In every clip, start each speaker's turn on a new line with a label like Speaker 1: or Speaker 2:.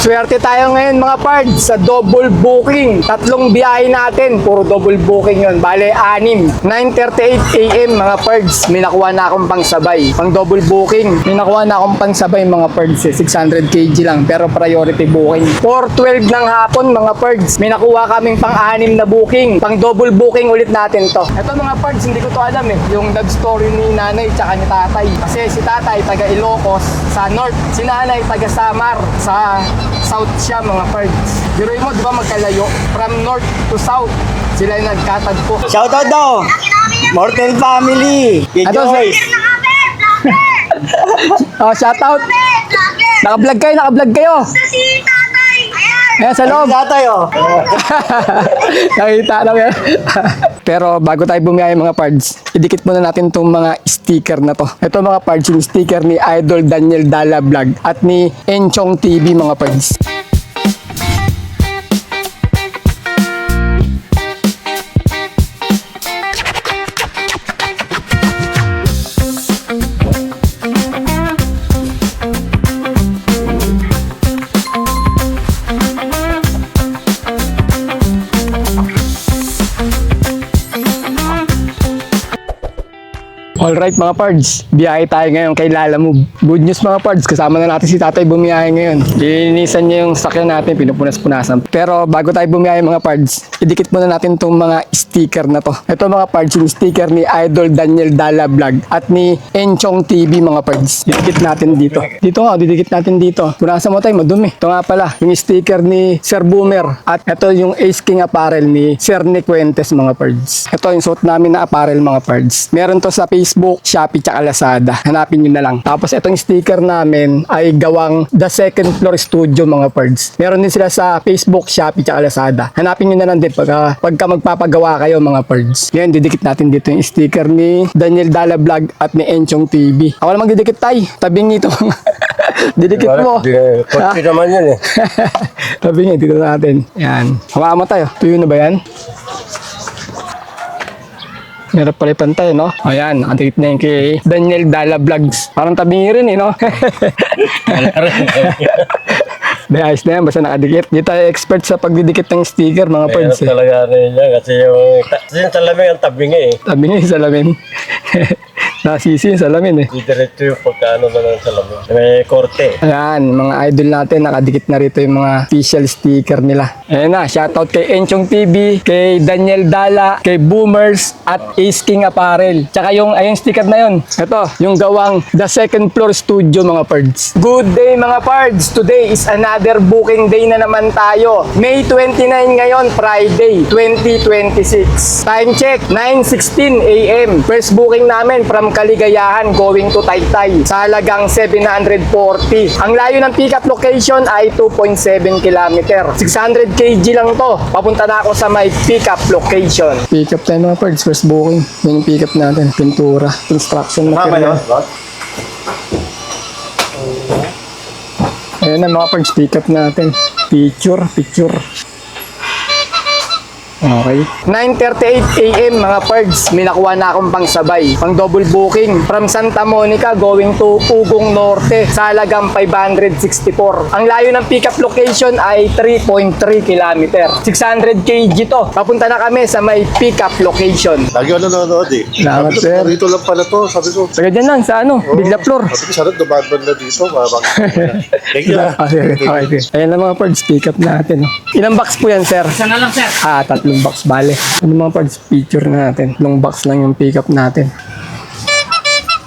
Speaker 1: Swerte tayo ngayon mga pards sa double booking. Tatlong biyahe natin, puro double booking yun. Bale, 6. 9:38 AM mga pards. May nakuha na akong pangsabay. Pang double booking. May nakuha na akong pangsabay mga pards. 600 kg lang, pero priority booking. 4:12 ng hapon mga pards. May nakuha kaming pang-6 na booking. Pang double booking ulit natin to. Ito mga pards, hindi ko to alam eh. Yung love story ni nanay tsaka ni tatay. Kasi si tatay taga Ilocos sa north. Si nanay taga Samar sa south siya mga pards. Biruin mo, di ba magkalayo? From north to south, sila yung nagkatagpo.
Speaker 2: Shoutout daw! Mortel Family!
Speaker 1: Ito,
Speaker 2: Joyce!
Speaker 1: Oh, shout out! Naka-vlog kayo!
Speaker 3: Si tatay! Ayan!
Speaker 1: Ayan, sa loob!
Speaker 2: Tatay oh!
Speaker 1: Nakita na yan. Pero bago tayo bumiyahe mga pards, idikit muna natin itong mga sticker na to. Ito mga pards, yung sticker ni Idol Daniel Dala Vlog at ni Enchong TV mga pards. Alright mga pards, biyahe tayo ngayon kay Lalamove. Good news mga pards, kasama na natin si tatay bumiyahe ngayon. Linisan niya yung sakyan natin, pinupunas-punasan. Pero bago tayo bumiyahe mga pards, idikit muna natin itong mga sticker na to. Ito mga pards, yung sticker ni Idol Daniel Dala Vlog at ni Enchong TV mga pards. Didikit natin dito. Dito nga, didikit natin dito. Punasan mo tayo, madumi. Ito nga pala, yung sticker ni Sir Boomer at ito yung Ace King apparel ni Sir Nick Fuentes mga pards. Ito yung suot namin na apparel mga pards. Meron to sa Facebook, Shopee, tsaka Lazada. Hanapin nyo na lang. Tapos itong sticker namin ay gawang The Second Floor Studio mga pards. Meron din sila sa Facebook, Shopee, tsaka Lazada. Hanapin nyo na lang din pagka magpapagawa kayo mga pards. Ngayon, didikit natin dito yung sticker ni Daniel Dala Vlog at ni Enchong TV. Ako naman didikit tayo. Tabing ito. Didikit mo.
Speaker 2: Kotse naman yun eh.
Speaker 1: Tabing dito natin. Yan. Hawakan mo tayo. Tuyo na ba yan? Meron pala pantay, no? Ayan, nakadikit na yung kay Daniel Dala Vlogs. Parang tabingi rin, eh, no? May ayos na yan, basta nakadikit. Di tayo expert sa pagdidikit ng sticker, mga pards.
Speaker 2: Meron talaga rin yan kasi yung salamin ang tabingi eh.
Speaker 1: Tabingi yung salamin. Nasisi yung salamin, eh.
Speaker 2: Diretso yung pagkaano na ng salamin. May korte.
Speaker 1: Ayan, mga idol natin, nakadikit na rito yung mga official sticker nila. Ayan na, shoutout kay Enchong TV, kay Daniel Dala, kay Boomers, at Ace King Apparel. Tsaka yung, ayong sticker na yun. Ito, yung gawang The Second Floor Studio mga pards. Good day mga pards! Today is another booking day na naman tayo. May 29 ngayon, Friday, 2026. Time check, 9:16 AM. First booking namin from Kaligayahan going to Taytay sa halagang 740. Ang layo ng pickup location ay 2.7 km. 600 kg lang to. Papunta na ako sa may pickup location. Pickup tayo mga pards, first booking. Yan yung pickup natin. Pintura, construction material. Ayan na mga pards, pickup natin. Picture. Okay. 9:38 AM mga pards, may nakuha na akong pangsabay. Pang double booking from Santa Monica going to Ugong Norte sa halagang 564. Ang layo ng pickup location ay 3.3 km. 600 kg to. Papunta na kami sa may pickup location.
Speaker 4: Lagi ako nanonood eh.
Speaker 1: Salamat, sir.
Speaker 4: Dito lang pala to, sabi ko.
Speaker 1: Taga dyan lang sa ano, Bigla Floor.
Speaker 4: Sabi ko, sana dumadban na dito. Thank you.
Speaker 1: Okay. Ayan na mga pards, pick up natin. Ilang box po yan, sir? Isa na lang, sir. 3 box, bale. Ano mga pards, picture natin. 2 box lang yung pick up natin.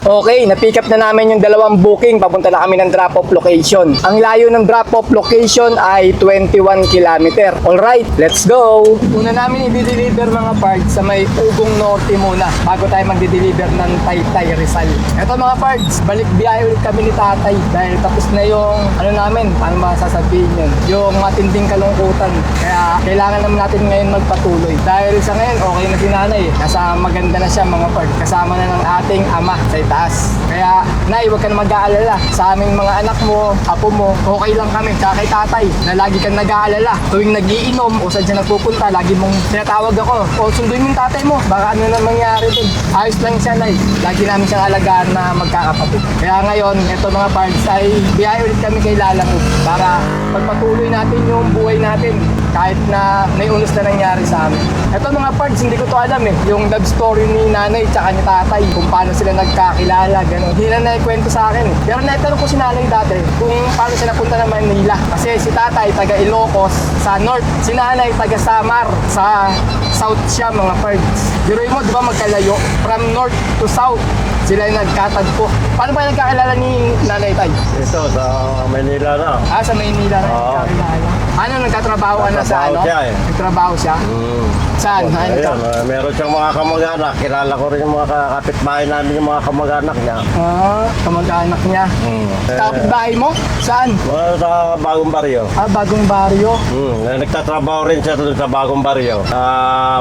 Speaker 1: Okay, na-pick up na namin yung 2 booking. Papunta na kami ng drop-off location. Ang layo ng drop-off location ay 21 km. Alright, let's go! Una namin i-deliver mga parts sa may Ugong Norte muna bago tayo magde-deliver ng Taytay Rizal. Ito mga parts, balik biyahe ulit kami ni tatay dahil tapos na yung ano namin, paano masasabihin yun, yung matinding kalungkutan. Kaya kailangan naman natin ngayon magpatuloy. Dahil sa ngayon, okay na si nanay. Nasa maganda na siya mga parts. Kasama na ng ating ama sa butas. Kaya, Nay, huwag ka na mag-aalala. Sa aming mga anak mo, apo mo, okay lang kami. Tsaka kay tatay, na lagi kang nag-aalala. Tuwing nagiinom o saan siya nagpupunta, lagi mong tinatawag ako. O sunduin mo yung tatay mo, baka ano na mangyari dun. Ayos lang siya, Nay. Lagi namin siyang alagaan na magkakapatid. Kaya ngayon, eto mga parts ay biyahe ulit kami kay Lala mo para pagpatuloy natin yung buhay natin kahit na may unos na nangyari sa amin. Eto mga parts, hindi ko to alam eh. Yung love story ni nanay tsaka ni tatay, kung paano sila nagkakilala, gano'n. Hindi na naikwento sa akin eh. Pero naitanong ko si nanay dati kung paano siya napunta ng Manila. Kasi si tatay taga Ilocos sa north, si nanay taga Samar sa south siya mga parts. Biruin mo, di ba magkalayo? From north to south, sila yung nagkatagpo. Paano ba nagkakilala ni nanay tay?
Speaker 2: Ito, sa Manila na.
Speaker 1: Sa Maynila na
Speaker 2: Oo.
Speaker 1: nagkakilala. Ano, nagkatrabaho ka na sa
Speaker 2: Nagtatrabaho
Speaker 1: ano?
Speaker 2: siya eh.
Speaker 1: Nagtrabaho siya? Saan?
Speaker 2: Ayun, meron siyang mga kamag-anak. Kilala ko rin yung mga kapitbahay namin, yung mga kamag-anak niya.
Speaker 1: Kamag-anak niya. Kapitbahay mo? Saan?
Speaker 2: Sa Bagong Baryo.
Speaker 1: Bagong baryo.
Speaker 2: Nagtatrabaho rin siya doon sa Bagong Baryo.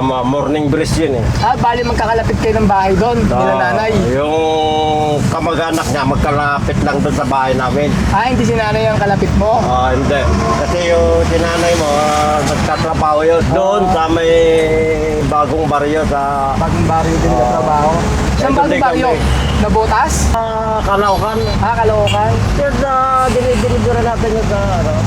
Speaker 2: Morning breeze yun eh.
Speaker 1: Bali magkakalapit kayo ng bahay doon, nila nanay.
Speaker 2: Yung kamag-anak niya, magkalapit lang doon sa bahay namin.
Speaker 1: Hindi si nanay ang kalapit mo?
Speaker 2: Hindi. Kasi yung sinanay mo, nagtatrabaho yun doon sa may Bagong Baryo sa
Speaker 1: Bagong baryo din nagtatrabaho. Saan
Speaker 2: Ito
Speaker 1: bagong
Speaker 2: din
Speaker 1: baryo?
Speaker 2: kami.
Speaker 1: Nabutas?
Speaker 2: Kalaukan.
Speaker 1: Caloocan?
Speaker 2: Yun na, dinideliver natin yun sa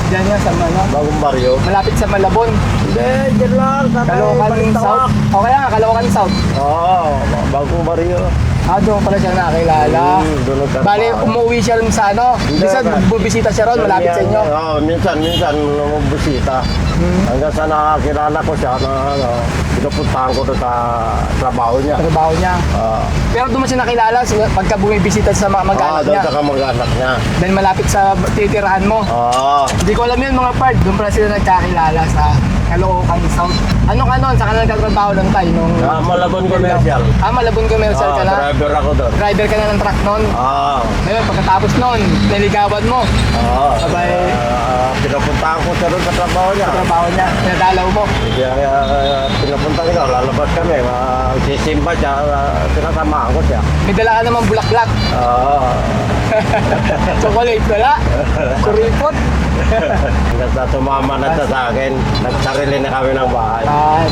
Speaker 1: Diyan nga sa
Speaker 2: Bagong Baryo.
Speaker 1: malapit sa Malabon.
Speaker 2: Hindi, dyan lang. Sa may
Speaker 1: Caloocan
Speaker 2: Balintawak.
Speaker 1: South? O kaya nga, Caloocan South.
Speaker 2: Oo, Bagong Baryo.
Speaker 1: Doon pala siya nakakilala.
Speaker 2: Doon nagtatrabaho.
Speaker 1: Bali, umuwi siya rin sa ano?
Speaker 2: Hindi,
Speaker 1: Bisa
Speaker 2: ba?
Speaker 1: bubisita siya ron, malapit sa inyo.
Speaker 2: Oo, minsan namubusita. Hanggang sa nakakilala ko siya na pinupuntahan ko doon sa trabaho niya.
Speaker 1: Trabaho niya. Pero doon mo siya nakilala pagka bumibisita sa mga mag-anak
Speaker 2: Doon
Speaker 1: niya.
Speaker 2: sa kamag-anak niya.
Speaker 1: Then malapit sa titirahan mo.
Speaker 2: Oo.
Speaker 1: Hindi ko alam yun mga part. Doon pala sila nagkakilala sa Caloocan South. Ano ka nun? Saan ka nagkatrabaho lang tayo? Nung...
Speaker 2: Malabon Commercial.
Speaker 1: Malabon commercial ka na?
Speaker 2: Driver ako doon.
Speaker 1: Driver ka na ng truck nun? Ngayon, pagkatapos nun, naligawan mo. Sabay,
Speaker 2: Pinupuntahan ko siya doon sa trabaho niya.
Speaker 1: trabaho niya, pinadalaw mo.
Speaker 2: Kaya pinupuntahan ko, lalabas kami. Sisimba siya, sinasamahan ko siya.
Speaker 1: May dala ka naman bulaklak.
Speaker 2: Oo.
Speaker 1: Chocolate, wala. Kuripot.
Speaker 2: Hanggang sa sumama na siya sa akin, nagsarili na kami ng bahay.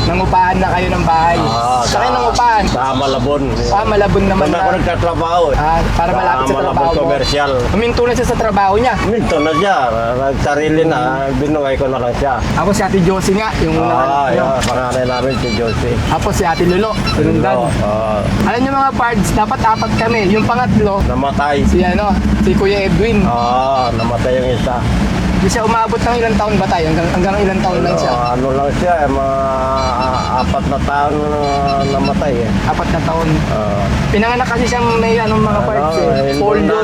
Speaker 1: Nangupahan na kayo ng bahay. Sa kayo nangupahan?
Speaker 2: Sa Malabon.
Speaker 1: Malabon naman
Speaker 2: Doon ako
Speaker 1: na.
Speaker 2: nagtatrabaho eh.
Speaker 1: Para malapit sa
Speaker 2: Malabon
Speaker 1: trabaho mo.
Speaker 2: Commercial.
Speaker 1: Huminto na siya sa trabaho niya.
Speaker 2: Minto na siya. Nagsarili na. Binuhay ko na lang siya.
Speaker 1: Ako si Ate Josie nga, yung
Speaker 2: Panganay namin si Josie.
Speaker 1: Ako si Ate Lolo, sinundan. Alam niyo mga parts, dapat apat kami. Yung pangatlo,
Speaker 2: Namatay.
Speaker 1: si Kuya Edwin.
Speaker 2: Namatay yung isa.
Speaker 1: Hindi siya umabot ng ilang taon ba tayo? Hanggang ilang taon lang siya?
Speaker 2: Ano lang siya, mga 4 na taon na namatay eh.
Speaker 1: 4 na taon. Pinanganak kasi siya may mga parts eh. Polio.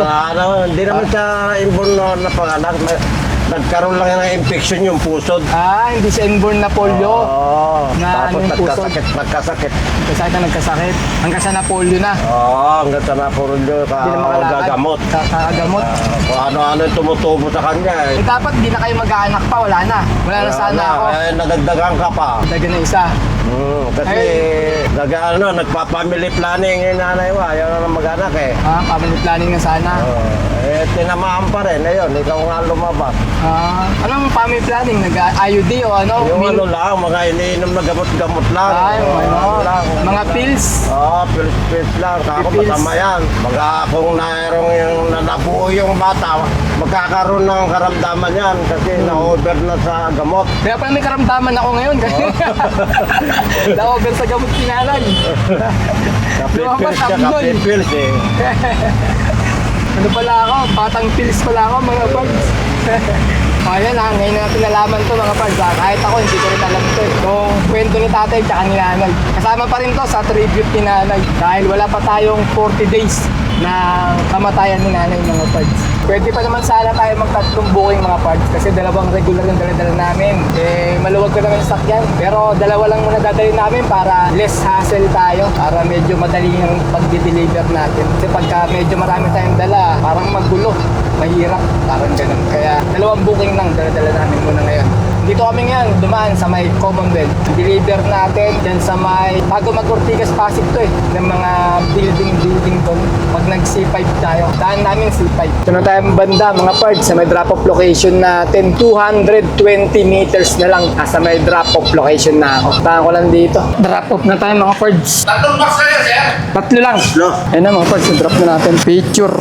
Speaker 2: Hindi naman siya inborn na panganak. Nagkaroon lang ng infection yung pusod.
Speaker 1: Hindi siya inborn na polio. Na
Speaker 2: Tapos
Speaker 1: ano yung pusod?
Speaker 2: nagkasakit.
Speaker 1: Nagkasakit. Hanggang sa na polio na.
Speaker 2: Hanggang sa napurol yun,
Speaker 1: Hindi na makalakad.
Speaker 2: gagamot.
Speaker 1: Kakagamot.
Speaker 2: Kung ano-ano yung tumutubo sa kanya eh.
Speaker 1: Dapat di na kayo mag-aanak pa. Wala na. Wala na sana ako.
Speaker 2: Nadagdagan ka pa.
Speaker 1: Dagan na isa.
Speaker 2: Kasi nagpa-family planning yung nanay mo. Ayaw na mag-anak eh.
Speaker 1: Family planning na sana.
Speaker 2: Tinamaan pa rin. Ayun, ikaw nga lumabas.
Speaker 1: Anong family planning? Nag-IUD o ano?
Speaker 2: Yung ano lang, mga iniinom na gamot-gamot lang.
Speaker 1: Mga pills.
Speaker 2: Pills lang. Kako
Speaker 1: Pills.
Speaker 2: masama yan. Kung nairong yung nabuo yung bata, magkakaroon ng karamdaman yan kasi na-over na sa gamot.
Speaker 1: Kaya pala may karamdaman ako ngayon. Na-over sa gamot sinanay. Lumabas
Speaker 2: Kapit-pills siya,
Speaker 1: amnon.
Speaker 2: kapit-pills eh.
Speaker 1: Ano pala ako? Patang pills pala ako mga pads. Ngayon ngayon natin nalaman to mga pads. Kahit ako hindi ko rin alam to. Yung kwento ni tatay tsaka ni nanay. Kasama pa rin to sa tribute ni nanay. Dahil wala pa tayong 40 days na kamatayan ni nanay mga pads. Pwede pa naman sana tayo magtatlong booking mga parts kasi dalawang regular yung dala-dala namin. Maluwag ko naman yung sakyan. Pero dalawa lang muna dadalhin namin para less hassle tayo. Para medyo madali yung pag-deliver natin. Kasi pagka medyo marami tayong dala, parang magulo. Mahirap. Parang ganun. Kaya dalawang booking lang dala-dala namin muna ngayon. Hindi Dito kami ngayon, dumaan sa may Commonwealth. Deliver natin dyan sa may, bago mag-Ortigas Pasig to ng mga building doon. Pag nag-C5 tayo, daan namin C5. Ito na tayo banda, mga parts, sa may drop-off location natin. 220 meters na lang, nasa may drop-off location na ako. Tahan ko lang dito. Drop-off na tayo, mga parts.
Speaker 2: Tatlong box na yan, sir.
Speaker 1: Tatlo lang. Ayan na, mga parts, drop na natin. Picture.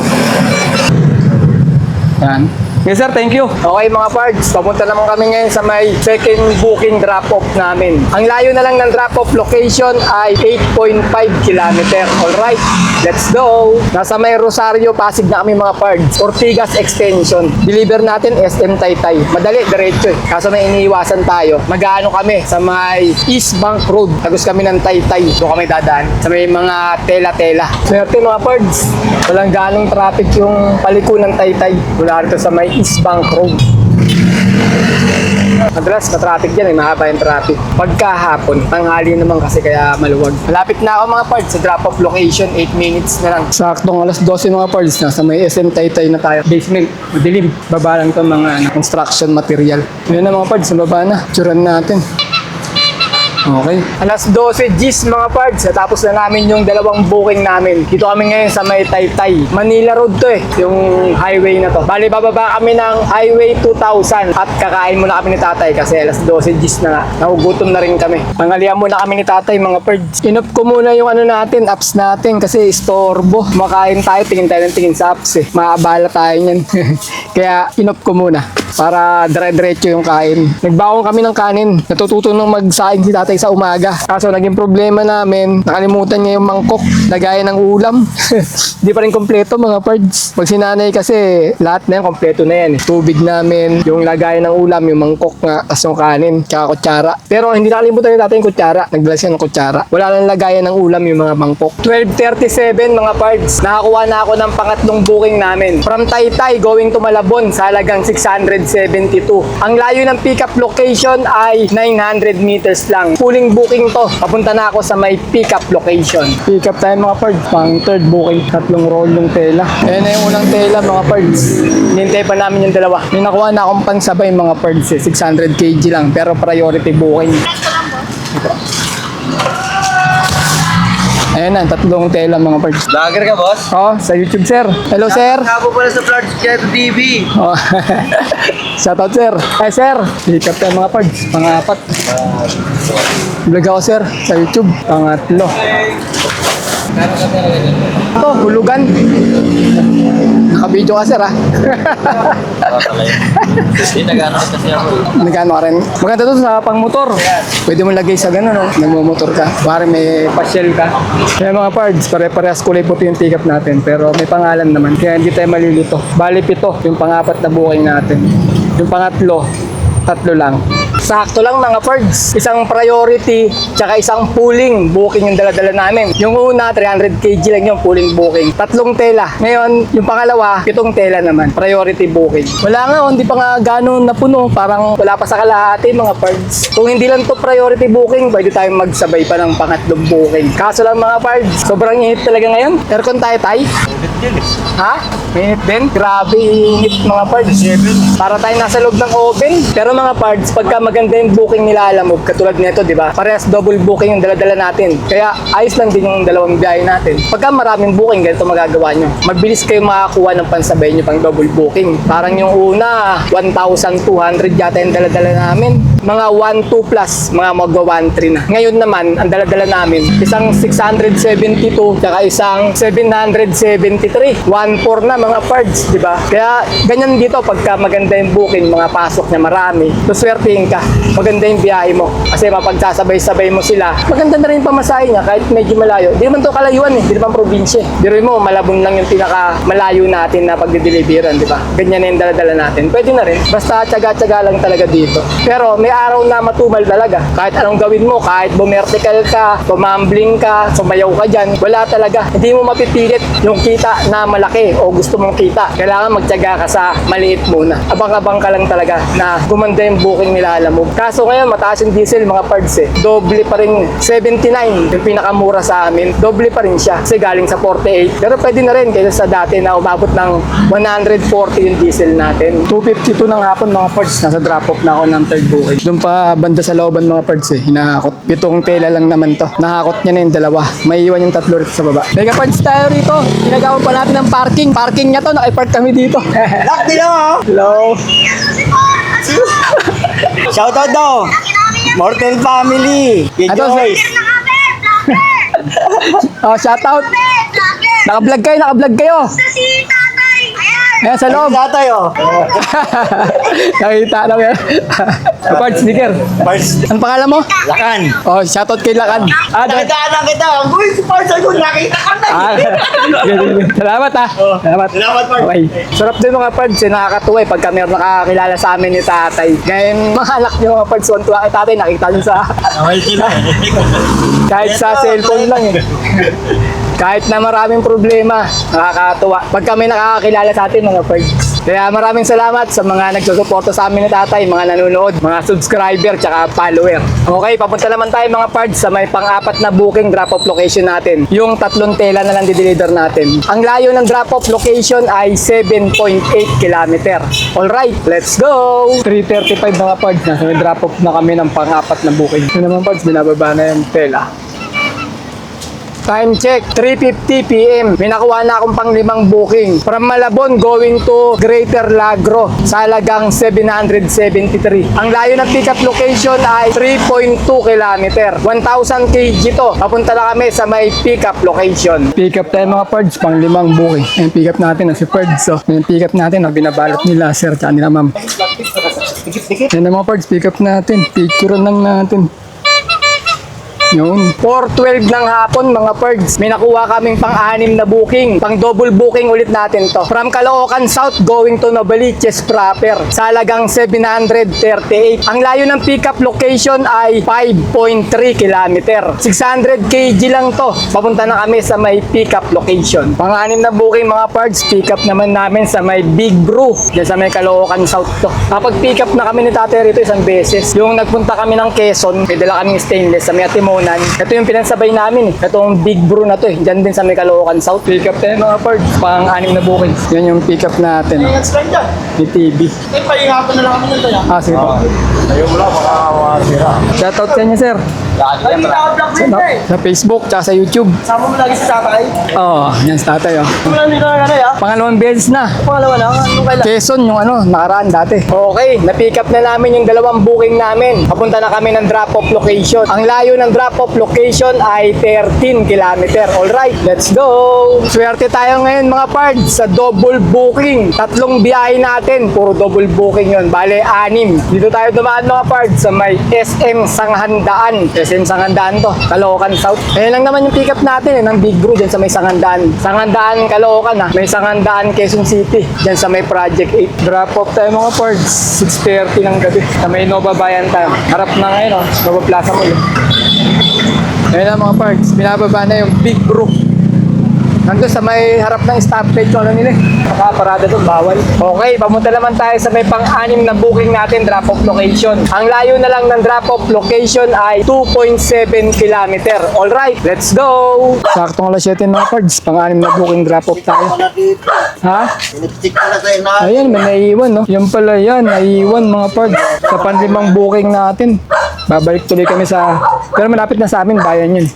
Speaker 1: Yan. Yes sir, thank you. Okay mga parts, papunta naman kami ngayon sa may second booking drop-off namin. Ang layo na lang ng drop-off location ay 8.5 kilometer. Alright, let's go. Nasa may Rosario, Pasig na kami mga parts. Ortigas Extension. Deliver natin SM Taytay. Madali, diretso eh. Kaso may iniiwasan tayo. Mag-ano kami sa may East Bank Road. Tagos kami ng Taytay. Doon kami dadaan. Sa may mga tela-tela. Swerte mga parts. Walang ganong traffic yung paliko ng Taytay. Mula rito sa may East Bank Road. Madalas ka-traffic dyan, mahaba yung traffic. Pagkahapon, tanghali naman kasi kaya maluwag. Malapit na ako mga parts sa drop-off location, 8 minutes na lang. Saktong alas 12 mga parts na sa may SM Taytay na tayo. Basement, madilim. Baba lang ito mga construction material. Yun na mga parts, sa baba na. Tsuran natin. Okay. Alas 12 G's mga parts. Natapos na namin yung dalawang booking namin. Dito kami ngayon sa may Taytay. Manila Road to yung highway na to. Bali, bababa kami ng Highway 2000 at kakain muna kami ni tatay kasi alas 12 G's na nga. Nagugutom na rin kami. Pangalian muna kami ni tatay mga parts. Inop ko muna yung ano natin, apps natin kasi istorbo. Makain tayo, tingin tayo ng tingin sa apps eh. Maabala tayo niyan. Kaya inop ko muna para dire-diretso yung kain. Nagbaon kami ng kanin. Natututo nung magsaing si tatay sa umaga. Kaso naging problema namin, nakalimutan niya yung mangkok, lagay ng ulam. Hindi pa rin kompleto mga pards. Pag sinanay kasi, lahat na yan, kompleto na yan. Tubig namin, yung lagay ng ulam, yung mangkok nga, tas yung kanin, tsaka kutsara. Pero hindi nakalimutan ni tatay yung kutsara. Nagdala siya ng kutsara. Wala lang lagayan ng ulam yung mga mangkok. 12:37 mga pards. Nakakuha na ako ng pangatlong booking namin. From Taytay going to Malabon sa halagang 672. Ang layo ng pickup location ay 900 meters lang. Pulling booking to. Papunta na ako sa may pickup location. Pick up tayo mga pards. Pang third booking. Tatlong roll yung tela. Ayan na yung unang tela mga pards. Hinintay pa namin yung dalawa. May nakuha na akong pansabay mga pards. 600 kg lang. Pero priority booking. Ayan na, tatlong tela mga pards.
Speaker 2: Lager ka, boss?
Speaker 1: Oh, sa YouTube sir. Hello sir.
Speaker 2: Kabo pala sa Floods Jet TV.
Speaker 1: Oh. Shoutout sir. Ay sir, pick up tayo mga pards. Pang-apat. Vlog ako sir sa YouTube. Pangatlo. Ito, hulugan. Nakabidyo ka sir ha. Nagano ka rin. Maganda to sa pang-motor. Pwede mo lagay sa gano'n, no? Nagmumotor ka. Pare may pasyel ka. Kaya mga pards, pare-parehas kulay puti yung take up natin. Pero may pangalan naman. Kaya hindi tayo malilito. Bali 7 yung pang-apat na booking natin. Yung pangatlo, 3 lang. Sakto lang mga pards. Isang priority, tsaka isang pooling booking yung dala-dala namin. Yung una, 300 kg lang yung pooling booking. 3 tela. Ngayon, yung pangalawa, 7 tela naman. Priority booking. Wala nga, hindi pa nga gano'n napuno. Parang wala pa sa kalahati mga pards. Kung hindi lang to priority booking, pwede tayong magsabay pa ng pangatlong booking. Kaso lang mga pards, sobrang init talaga ngayon. Aircon tayo, tay? Ha? Mainit din? Grabe, init mga pards. Para tayo nasa loob ng oven. Pero mga pards, pagka maganda yung booking nila Alamog, katulad nito, di ba? Parehas double booking yung dala-dala natin. Kaya ayos lang din yung dalawang biyahe natin. Pagka maraming booking, ganito magagawa nyo. Mabilis kayo makakuha ng pansabay nyo pang double booking. Parang yung una, 1,200 yata yung dala-dala namin. Mga 1,2 plus, mga magwa 1,3 na. Ngayon naman, ang dala-dala namin, isang 672, tsaka isang 773. 1,4 na mga pards, di ba? Kaya ganyan dito, pagka maganda yung booking, mga pasok niya marami, so swertihin ka. Maganda yung biyahe mo. Kasi mapagsasabay-sabay mo sila. Maganda na rin pamasahe niya kahit medyo malayo. Di naman to kalayuan eh. Di naman probinsya. Biro mo, Malabon lang yung pinaka malayo natin na pagdideliveran, di ba? Ganyan na yung dala-dala natin. Pwede na rin. Basta tsaga-tsaga lang talaga dito. Pero may araw na matumal talaga. Kahit anong gawin mo, kahit bumertical ka, pumambling ka, sumayaw ka dyan, wala talaga. Hindi mo mapipilit yung kita na malaki o gusto mong kita. Kailangan magtyaga ka sa maliit muna. Abang-abang ka lang talaga na gumanda yung booking nila Alamog. Kaso ngayon, mataas yung diesel mga pards eh. Doble pa rin. 79 yung pinakamura sa amin. Doble pa rin siya kasi galing sa 48. Pero pwede na rin kaysa sa dati na umabot ng 140 yung diesel natin. 252 ng hapon mga pards. Nasa drop-off na ako ng third booking. Doon pa banda sa looban mga pards eh, hinahakot. 7 tela lang naman to. Nahakot niya na yung 2. May iwan yung 3 rito sa baba. Mega pards tayo rito. Ginagawa pa natin ng parking. Parking niya to, naka-park kami dito.
Speaker 5: Lock din ako.
Speaker 1: Hello.
Speaker 5: Shoutout daw. Mortel Family. Kay
Speaker 1: Ato,
Speaker 5: Joyce.
Speaker 1: Oh, shout out. Naka-vlog kayo.
Speaker 3: Sa si tatay. Ayan.
Speaker 1: Ayan sa loob.
Speaker 5: Tatay oh.
Speaker 1: Nakita lang yan. Pards, sticker.
Speaker 5: Parts.
Speaker 1: Ano pangalan mo?
Speaker 5: Lakan.
Speaker 1: Oh, shoutout kay Lakan.
Speaker 5: Nakita kita. Uy, si Parts ako. Nakita ka na.
Speaker 1: Salamat Salamat.
Speaker 5: Salamat, Parts.
Speaker 1: Okay. Sarap din mga pards, nakakatuwa eh pagka meron nakakilala sa amin ni tatay. Ngayon, mga anak niyo mga pards, tuwa kay tatay, nakita niyo sa,
Speaker 5: Okay sila.
Speaker 1: kahit sa cellphone lang eh. Kahit na maraming problema, nakakatuwa. Pag kami nakakakilala sa atin mga pards. Kaya maraming salamat sa mga nagsusuporta sa amin ni tatay, mga nanonood, mga subscriber, tsaka follower. Okay, papunta naman tayo mga pards sa may pang-4 na booking drop-off location natin. Yung 3 tela na lang di-deliver natin. Ang layo ng drop-off location ay 7.8 km. Alright, let's go! 3:35 mga pards, nasa may drop-off na kami ng pang-4 na booking. Ito naman pards, binababa na yung tela. Time check, 3:50 PM. May nakuha na akong pang-5 booking. From Malabon going to Greater Lagro sa halagang 773. Ang layo ng pick-up location ay 3.2 km. 1,000 kg to. Papunta na kami sa may pick-up location. Pick-up tayo mga pards, pang-5 booking. Yung pick-up natin, si Pards. So, yung pick-up natin, binabalot nila sir, tsaka nila ma'am. Yan na mga pards, pick-up natin. Picture lang natin. Yun. 4:12 ng hapon mga pards. May nakuha kaming pang-6 na booking. Pang-double booking ulit natin to. From Caloocan South going to Novaliches proper. Sa halagang 738. Ang layo ng pick-up location ay 5.3 km. 600 kg lang to. Papunta na kami sa may pick-up location. Pang-6 na booking mga pards. Pick-up naman namin sa may Big Brew. Diyan sa may Caloocan South to. Kapag pick-up na kami ni tatay rito isang beses. Yung nagpunta kami ng Quezon, may dala kaming stainless sa may Atimonan. Ito yung pinansabay namin eh. Itong Big Brew na to eh. Diyan din sa may Caloocan South. Pick up tayo mga pards. Pang-6 na booking. Yan yung pick up natin.
Speaker 5: Explain dyan.
Speaker 1: Ni TV.
Speaker 5: Eh, pahihapon na lang kami ng tayo.
Speaker 1: Sige po.
Speaker 2: Ayaw mo lang, baka masira.
Speaker 1: Shoutout sa inyo sir.
Speaker 5: Lagi naka-vlog mo yun eh.
Speaker 1: Sa Facebook, tsaka sa YouTube.
Speaker 5: Sama mo lagi sa tatay.
Speaker 1: Oo, yan sa tatay oh.
Speaker 5: Wala nito na gano'n ya.
Speaker 1: Pangalawang beses na.
Speaker 5: Pangalawa na. Anong kailan?
Speaker 1: Quezon yung nakaraan dati. Okay, na-pick up na namin yung 2 booking namin. Papunta na kami ng drop-off location. Ang layo ng drop-off location ay 13 km. Alright, let's go! Swerte tayo ngayon mga pards sa double booking. 3 biyahe natin, puro double booking yun. Bale, 6. Dito tayo dumaan mga pards sa may SM Sanghandaan. SM Sanghandaan to, Caloocan South. Ayan lang naman yung pick up natin ng Big Brew dyan sa may Sanghandaan. Sanghandaan, Caloocan May Sanghandaan, Quezon City. Dyan sa may Project 8. Drop off tayo mga pards. 6:30 ng gabi. Sa may Nova Bayan tayo. Harap na ngayon Nova Plaza Mall. Ayan na mga pards. Binababa na yung Big Brew. Nandun sa may harap ng stoplight yung nila nakaparada doon, bawal. Okay, pamunta naman tayo sa may pang-6 na booking natin, drop-off location. Ang layo na lang ng drop-off location ay 2.7 km. Alright, let's go! Saktong alas 7 mga pards, pang-6 na booking drop-off tayo.
Speaker 2: Ako na dito.
Speaker 1: Ha?
Speaker 2: Pinipsik ko na sa inahin.
Speaker 1: Ayan, may naiiwan, no? Yan pala yan, naiiwan mga pards. Sa pan-5 booking natin. Babalik tuloy kami sa... Pero malapit na sa amin, bayan yun.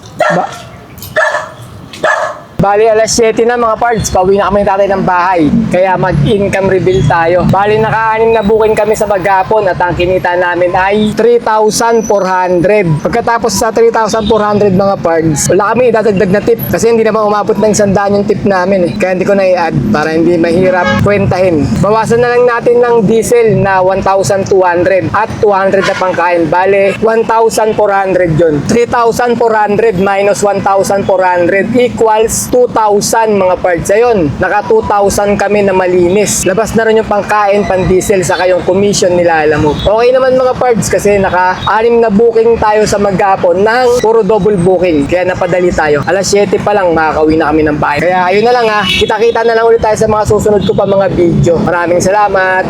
Speaker 1: Bali, alas 7 na mga pards, pauwi na kami tatay ng bahay. Kaya mag-income reveal tayo. Bali, naka-6 na booking kami sa maghapon at ang kinita namin ay 3,400. Pagkatapos sa 3,400 mga pards, wala kami idadagdag na tip kasi hindi naman umabot ng 100 yung tip namin eh. Kaya hindi ko na i-add para hindi mahirap kwentahin. Bawasan na lang natin ng diesel na 1,200 at 200 na pangkain. Bali, 1,400 yun. 3,400 minus 1,400 equals 2,000 mga parts. Ayun, naka 2,000 kami na malinis. Labas na rin yung pangkain, pan-diesel, saka yung commission nila, alam mo. Okay naman mga parts kasi naka 6 na booking tayo sa maghapon ng puro double booking. Kaya napadali tayo. Alas 7 pa lang makakauwi na kami ng bahay. Kaya ayun na lang ha. Kita-kita na lang ulit tayo sa mga susunod ko pa mga video. Maraming salamat.